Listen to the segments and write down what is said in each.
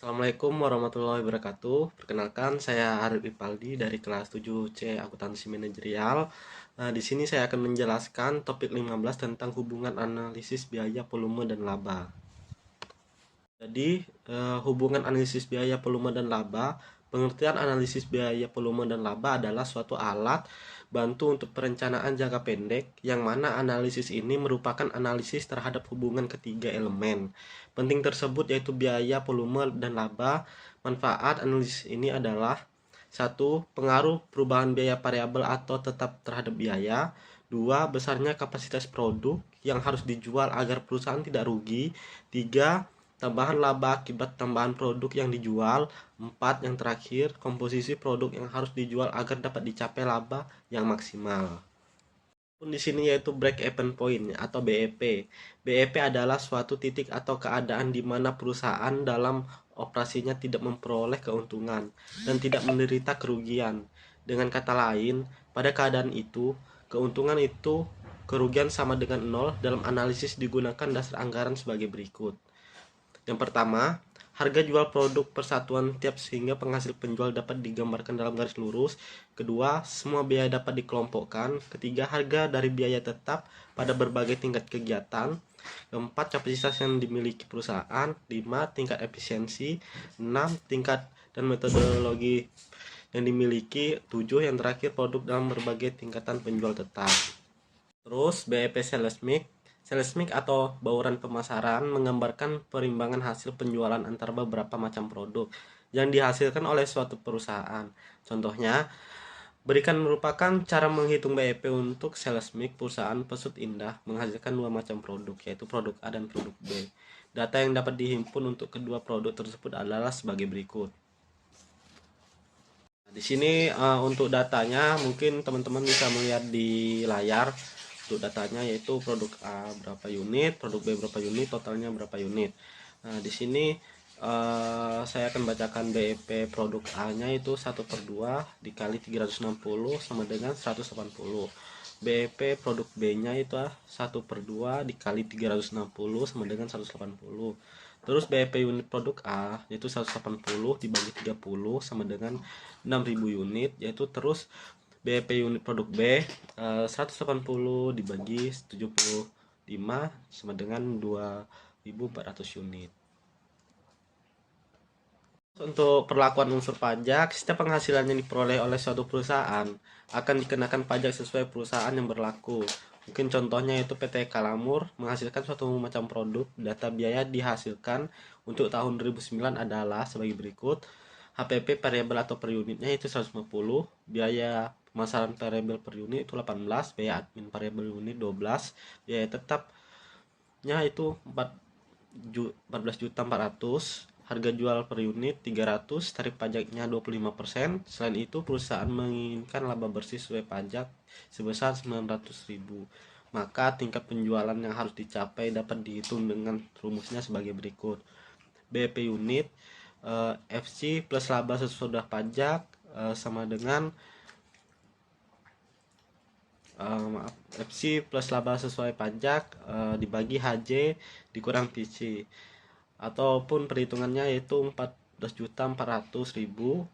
Assalamualaikum warahmatullahi wabarakatuh. Perkenalkan, saya Arif Ipaldi dari kelas 7C Akuntansi Manajerial. Di sini saya akan menjelaskan topik 15 tentang hubungan analisis biaya, volume, dan laba. Jadi, hubungan analisis biaya, volume, dan laba. Pengertian analisis biaya, volume, dan laba adalah suatu alat bantu untuk perencanaan jangka pendek, yang mana analisis ini merupakan analisis terhadap hubungan ketiga elemen penting tersebut, yaitu biaya, volume, dan laba. Manfaat analisis ini adalah: satu, pengaruh perubahan biaya variabel atau tetap terhadap biaya. Dua, besarnya kapasitas produk yang harus dijual agar perusahaan tidak rugi. Tiga, tambahan laba akibat tambahan produk yang dijual. Empat, yang terakhir, komposisi produk yang harus dijual agar dapat dicapai laba yang maksimal. Pun di sini yaitu break even point atau BEP. BEP adalah suatu titik atau keadaan di mana perusahaan dalam operasinya tidak memperoleh keuntungan dan tidak menderita kerugian. Dengan kata lain, pada keadaan itu, keuntungan itu kerugian sama dengan nol. Dalam analisis digunakan dasar anggaran sebagai berikut. Yang pertama, harga jual produk persatuan tiap sehingga penghasil penjual dapat digambarkan dalam garis lurus. Kedua, semua biaya dapat dikelompokkan. Ketiga, harga dari biaya tetap pada berbagai tingkat kegiatan. Keempat, kapasitas yang dimiliki perusahaan. Lima, tingkat efisiensi. Enam, tingkat dan metodologi yang dimiliki. Tujuh, yang terakhir, produk dalam berbagai tingkatan penjual tetap. Terus BEP Sales Mix. Sales Mix atau bauran pemasaran menggambarkan perimbangan hasil penjualan antara beberapa macam produk yang dihasilkan oleh suatu perusahaan. Contohnya, berikan merupakan cara menghitung BEP untuk Sales Mix perusahaan Pesut Indah menghasilkan dua macam produk, yaitu produk A dan produk B. Data yang dapat dihimpun untuk kedua produk tersebut adalah sebagai berikut. Di sini untuk datanya mungkin teman-teman bisa melihat di layar. Untuk datanya yaitu produk A berapa unit, produk B berapa unit, totalnya berapa unit. Nah, di sini saya akan bacakan BEP produk A-nya itu 1/2 dikali 360 sama dengan 180. BEP produk B-nya itu 1/2 dikali 360 sama dengan 180. Terus BEP unit produk A yaitu 180 dibagi 30 sama dengan 6.000 unit, yaitu terus BEP unit produk B 180 dibagi 75 sama dengan 2.400 unit. Untuk perlakuan unsur pajak, setiap penghasilan yang diperoleh oleh suatu perusahaan akan dikenakan pajak sesuai perusahaan yang berlaku. Mungkin contohnya itu PT Kalamur menghasilkan suatu macam produk. Data biaya dihasilkan untuk tahun 2009 adalah sebagai berikut. HPP variabel atau per unitnya itu 150, biaya pemasaran variabel per unit itu 18, biaya admin variabel unit 12, biaya tetapnya itu 14.400, harga jual per unit 300, tarif pajaknya 25%. Selain itu, perusahaan menginginkan laba bersih sesuai pajak sebesar 900.000. Maka tingkat penjualan yang harus dicapai dapat dihitung dengan rumusnya sebagai berikut. BP unit FC plus laba sesudah pajak sama dengan FC plus laba sesuai pajak dibagi HJ dikurang PC, ataupun perhitungannya yaitu 14.400.000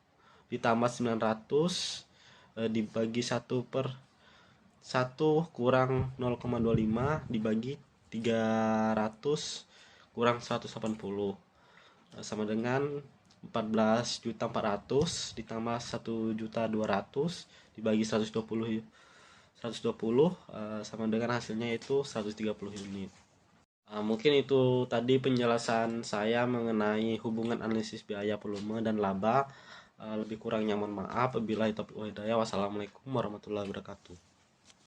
ditambah 900 dibagi 1/1 kurang 0,25 dibagi 300 kurang 180 sama dengan 14.400 ditambah 1.200 dibagi 120 sama dengan hasilnya itu 130 unit. Mungkin itu tadi penjelasan saya mengenai hubungan analisis biaya, volume, dan laba. Lebih kurangnya mohon maaf. Wabillahi taufiq wal hidayah. Wassalamualaikum warahmatullahi wabarakatuh.